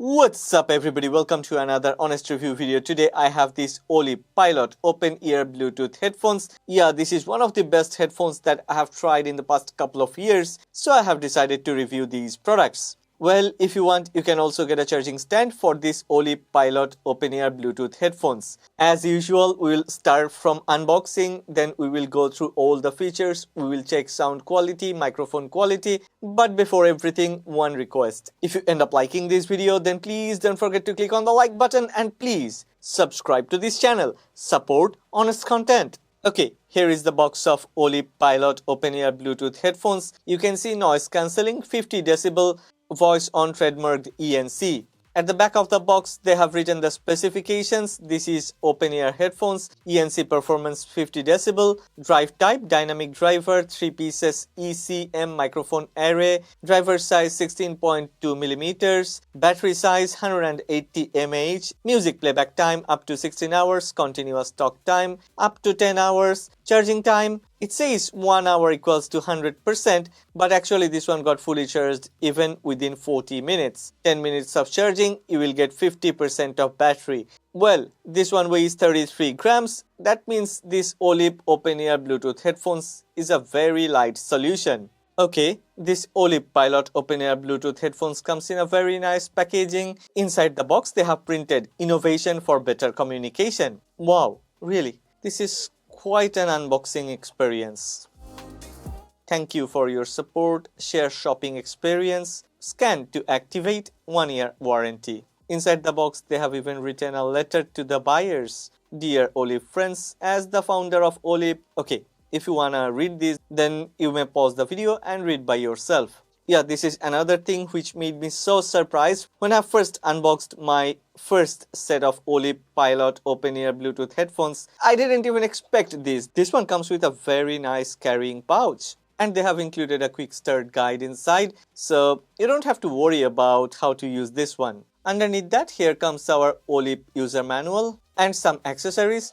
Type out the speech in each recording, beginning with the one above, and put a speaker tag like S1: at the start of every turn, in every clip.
S1: What's up everybody, welcome to another honest review video. Today I have this Oleap Pilot open ear Bluetooth headphones. Yeah, this is one of the best headphones that I have tried in the past couple of years, so I have decided to review these products. Well, if you want, you can also get a charging stand for this Oleap Pilot open ear Bluetooth headphones. As usual, we will start from unboxing, then we will go through all the features, we will check sound quality, microphone quality. But before everything, one request. If you end up liking this video, then please don't forget to click on the like button and please subscribe to this channel. Support honest content. Okay, here is the box of Oleap Pilot open-ear Bluetooth headphones. You can see noise cancelling, 50 decibel, voice on trademarked ENC. At the back of the box, they have written the specifications. This is open-ear headphones, ENC performance 50 decibel, drive type, dynamic driver, 3 pieces ECM microphone array, driver size 16.2 millimeters, battery size 180 mAh, music playback time up to 16 hours, continuous talk time up to 10 hours, charging time. It says 1 hour equals to 100%, but actually this one got fully charged even within 40 minutes. 10 minutes of charging, you will get 50% of battery. Well, this one weighs 33 grams. That means this Oleap open-ear Bluetooth headphones is a very light solution. Okay, this Oleap Pilot open-ear Bluetooth headphones comes in a very nice packaging. Inside the box, they have printed innovation for better communication. Wow, really, this is quite an unboxing experience. Thank you for your support. Share shopping experience. Scan to activate 1 year warranty. Inside the box, they have even written a letter to the buyers. Dear Oleap friends, as the founder of Oleap, okay, if you wanna read this, then you may pause the video and read by yourself. Yeah, this is another thing which made me so surprised when I first unboxed my first set of Oleap Pilot open-ear Bluetooth headphones. I didn't even expect this. This one comes with a very nice carrying pouch. And they have included a quick start guide inside, so you don't have to worry about how to use this one. Underneath that, here comes our Oleap user manual and some accessories.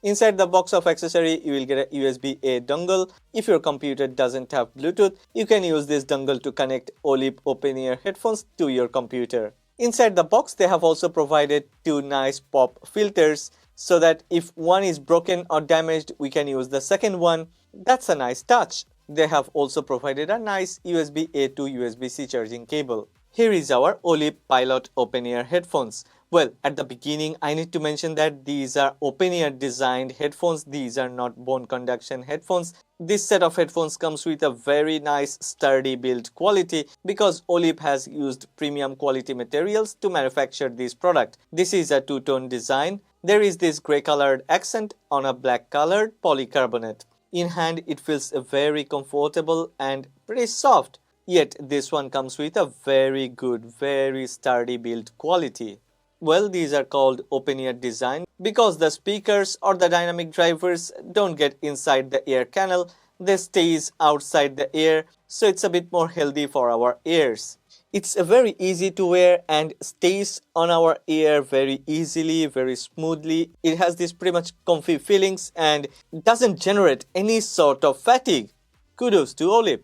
S1: Inside the box of accessory, you will get a USB-A dongle. If your computer doesn't have Bluetooth, you can use this dongle to connect Oleap open-ear headphones to your computer. Inside the box, they have also provided 2 nice pop filters so that if one is broken or damaged, we can use the second one. That's a nice touch. They have also provided a nice USB-A to USB-C charging cable. Here is our Oleap Pilot open-ear headphones. Well, at the beginning, I need to mention that these are open-ear designed headphones. These are not bone conduction headphones. This set of headphones comes with a very nice sturdy build quality because Oleap has used premium quality materials to manufacture this product. This is a two-tone design. There is this grey colored accent on a black colored polycarbonate. In hand, it feels very comfortable and pretty soft. Yet, this one comes with a very good, very sturdy build quality. Well, these are called open-ear design because the speakers or the dynamic drivers don't get inside the ear canal, they stays outside the ear, so it's a bit more healthy for our ears. It's very easy to wear and stays on our ear very easily, very smoothly. It has this pretty much comfy feelings and doesn't generate any sort of fatigue. Kudos to Oleap.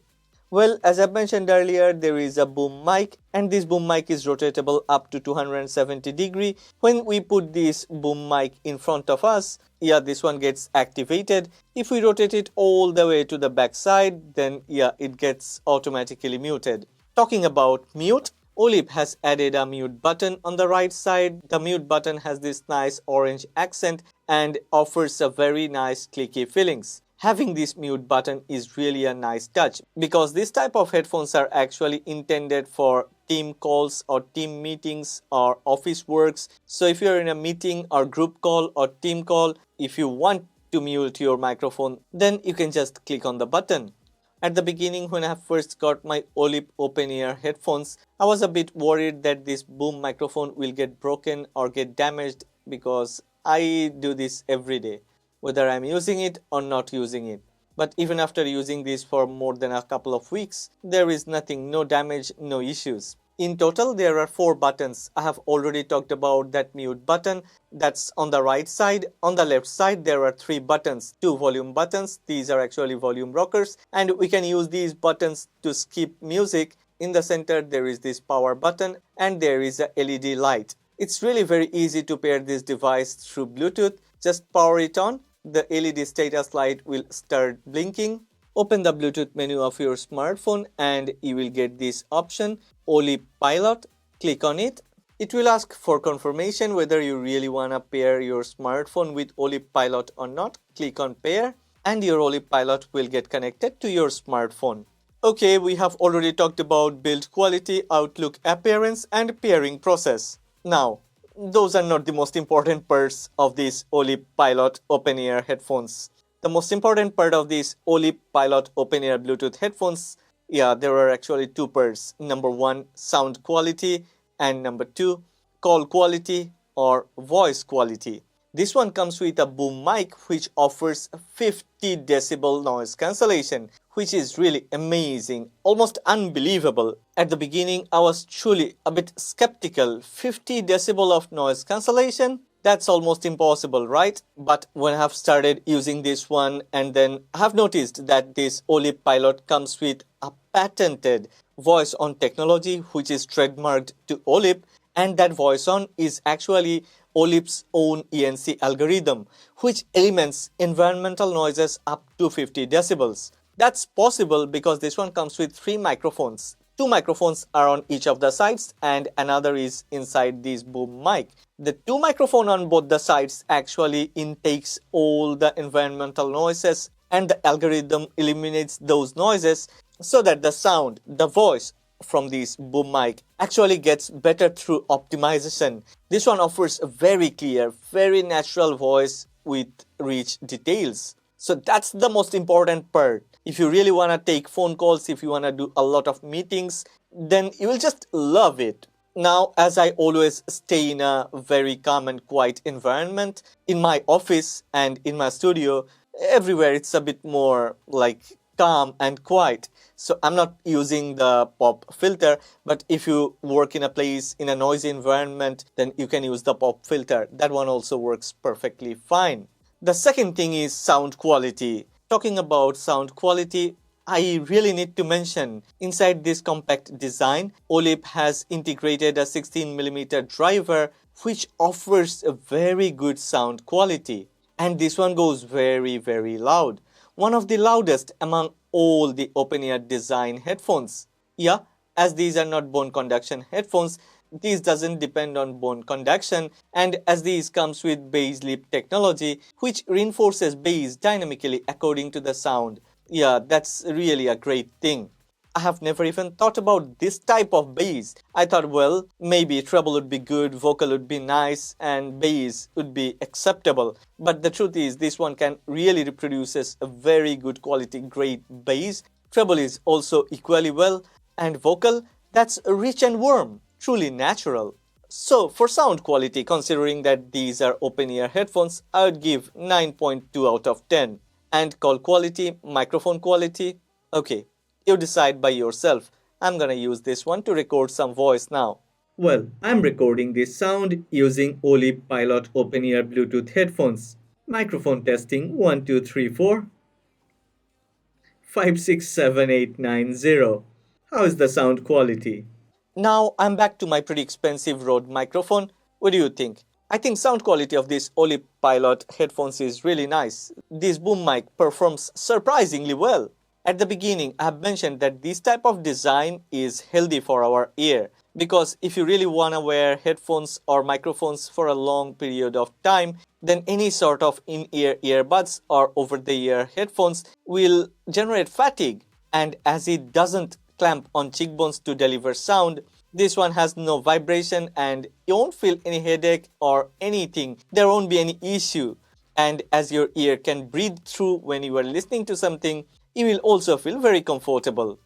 S1: Well, as I mentioned earlier, there is a boom mic and this boom mic is rotatable up to 270 degrees. When we put this boom mic in front of us, yeah, this one gets activated. If we rotate it all the way to the back side, then yeah, it gets automatically muted. Talking about mute, Oleap has added a mute button on the right side. The mute button has this nice orange accent and offers a very nice clicky feelings. Having this mute button is really a nice touch because this type of headphones are actually intended for team calls or team meetings or office works. So if you're in a meeting or group call or team call, if you want to mute your microphone, then you can just click on the button. At the beginning, when I first got my Oleap open-ear headphones, I was a bit worried that this boom microphone will get broken or get damaged because I do this every day, whether I'm using it or not using it. But even after using this for more than a couple of weeks, there is nothing, no damage, no issues. In total, there are 4 buttons. I have already talked about that mute button. That's on the right side. On the left side, there are 3 buttons, 2 volume buttons. These are actually volume rockers, and we can use these buttons to skip music In the center there is this power button and there is a LED light. It's really very easy to pair this device through Bluetooth. Just power it on, the LED status light will start blinking. Open the Bluetooth menu of your smartphone and you will get this option, Oleap Pilot. Click on it. It will ask for confirmation whether you really want to pair your smartphone with Oleap Pilot or not. Click on pair and your Oleap Pilot will get connected to your smartphone. Okay, we have already talked about build quality, outlook appearance and pairing process. Now, those are not the most important parts of these Oleap Pilot open-ear headphones. The most important part of these Oleap Pilot open-ear Bluetooth headphones, there are actually two parts. Number one, sound quality, and number two, call quality or voice quality. This one comes with a boom mic which offers 50 decibel noise cancellation, which is really amazing, almost unbelievable. At the beginning, I was truly a bit skeptical. 50 decibel of noise cancellation? That's almost impossible, right? But when I have started using this one and then I have noticed that this Oleap Pilot comes with a patented voice on technology which is trademarked to Oleap, and that voice on is actually Oleap's own ENC algorithm which elements environmental noises up to 50 decibels. That's possible because this one comes with 3 microphones. 2 microphones are on each of the sides and another is inside this boom mic. The 2 microphones on both the sides actually intakes all the environmental noises and the algorithm eliminates those noises so that the sound, the voice from this boom mic actually gets better through optimization. This one offers a very clear, very natural voice with rich details. So that's the most important part. If you really want to take phone calls, if you want to do a lot of meetings, then you will just love it. Now, as I always stay in a very calm and quiet environment, in my office and in my studio, everywhere it's a bit more like calm and quiet. So I'm not using the pop filter, but if you work in a place in a noisy environment, then you can use the pop filter. That one also works perfectly fine. The second thing is sound quality. Talking about sound quality, I really need to mention inside this compact design, Oleap has integrated a 16mm driver which offers a very good sound quality. And this one goes very, very loud. One of the loudest among all the open-ear design headphones. Yeah, as these are not bone conduction headphones, these doesn't depend on bone conduction, and as these comes with bass lip technology which reinforces bass dynamically according to the sound. Yeah, that's really a great thing. I have never even thought about this type of bass. I thought, well, maybe treble would be good, vocal would be nice, and bass would be acceptable. But the truth is, this one can really reproduces a very good quality, great bass. Treble is also equally well, and vocal, that's rich and warm, truly natural. So, for sound quality, considering that these are open-ear headphones, I would give 9.2 out of 10. And call quality, microphone quality, okay. You decide by yourself. I'm gonna use this one to record some voice now. Well, I'm recording this sound using Oleap Pilot open-ear Bluetooth headphones. Microphone testing 1, 2, 3, 4. 5, 6, 7, 8, 9, 0. How is the sound quality? Now I'm back to my pretty expensive Rode microphone. What do you think? I think sound quality of this Oleap Pilot headphones is really nice. This boom mic performs surprisingly well. At the beginning, I have mentioned that this type of design is healthy for our ear because if you really want to wear headphones or microphones for a long period of time, then any sort of in-ear earbuds or over-the-ear headphones will generate fatigue. And as it doesn't clamp on cheekbones to deliver sound, this one has no vibration and you won't feel any headache or anything. There won't be any issue. And as your ear can breathe through when you are listening to something, you will also feel very comfortable.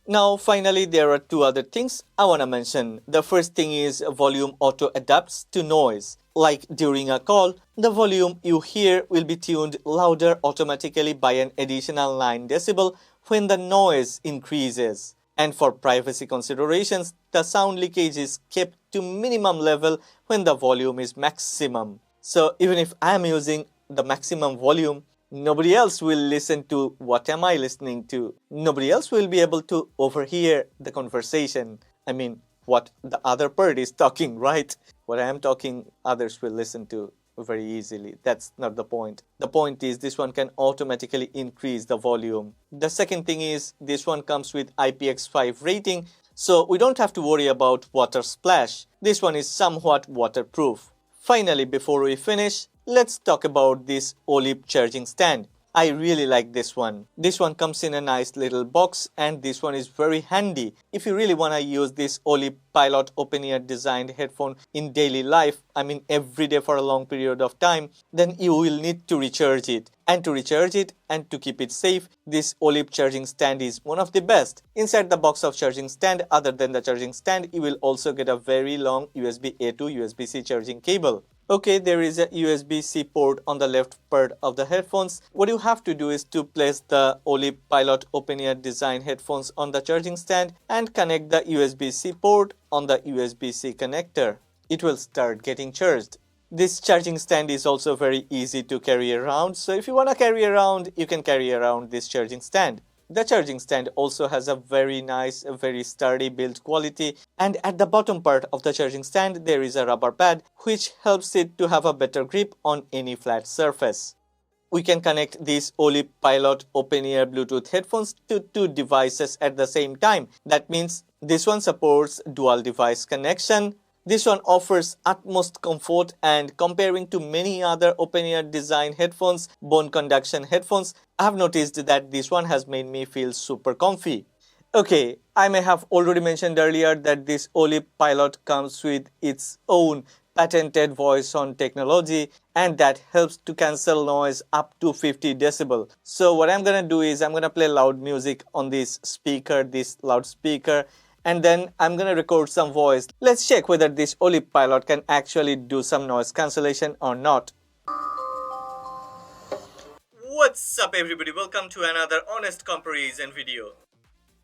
S1: Now finally there are two other things I want to mention. The first thing is volume auto adapts to noise. Like during a call, the volume you hear will be tuned louder automatically by an additional 9 decibel when the noise increases. And for privacy considerations, the sound leakage is kept to minimum level when the volume is maximum. So even if I am using the maximum volume, Nobody else will listen to what am I listening to. Nobody else will be able to overhear the conversation. I mean, what the other bird is talking, right? What I am talking, others will listen to very easily. That's not the point. The point is this one can automatically increase the volume. The second thing is this one comes with IPX5 rating, so we don't have to worry about water splash. This one is somewhat waterproof. Finally, before we finish, let's talk about this Oleap charging stand. I really like this one. This one comes in a nice little box and this one is very handy. If you really want to use this Oleap Pilot open-ear designed headphone in daily life, I mean every day for a long period of time, then you will need to recharge it. And to recharge it and to keep it safe, this Oleap charging stand is one of the best. Inside the box of charging stand, other than the charging stand, you will also get a very long USB-A to USB-C charging cable. Okay, there is a USB-C port on the left part of the headphones. What you have to do is to place the Oleap Pilot open-ear design headphones on the charging stand and connect the USB-C port on the USB-C connector. It will start getting charged. This charging stand is also very easy to carry around, so if you want to carry around, you can carry around this charging stand. The charging stand also has a very nice, very sturdy build quality, and at the bottom part of the charging stand there is a rubber pad which helps it to have a better grip on any flat surface. We can connect these Oleap Pilot open-ear Bluetooth headphones to two devices at the same time. That means this one supports dual device connection. This one offers utmost comfort, and comparing to many other open-ear design headphones, bone conduction headphones, I have noticed that this one has made me feel super comfy. Okay, I may have already mentioned earlier that this Oleap Pilot comes with its own patented voice on technology, and that helps to cancel noise up to 50 decibel. So what I'm gonna do is I'm gonna play loud music on this speaker, this loudspeaker, and then I'm gonna record some voice. Let's check whether this Oleap Pilot can actually do some noise cancellation or not. What's up everybody, welcome to another honest comparison video.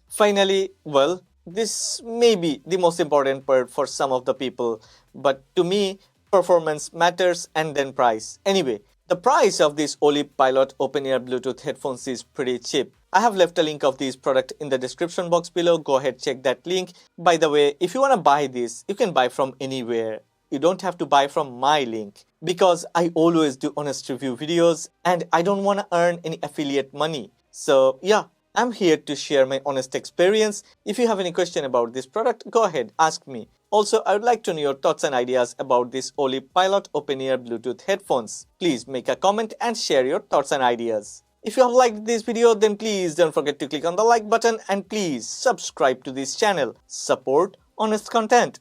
S1: Finally, well, this may be the most important part for some of the people, but to me, performance matters and then price. Anyway, the price of this Oleap Pilot open-ear Bluetooth headphones is pretty cheap. I have left a link of this product in the description box below. Go ahead, check that link. By the way, if you want to buy this, you can buy from anywhere. You don't have to buy from my link because I always do honest review videos and I don't want to earn any affiliate money. So yeah, I'm here to share my honest experience. If you have any question about this product, go ahead, ask me. Also, I would like to know your thoughts and ideas about this Oleap Pilot open-ear Bluetooth headphones. Please make a comment and share your thoughts and ideas. If you have liked this video, then please don't forget to click on the like button and please subscribe to this channel. Support honest content.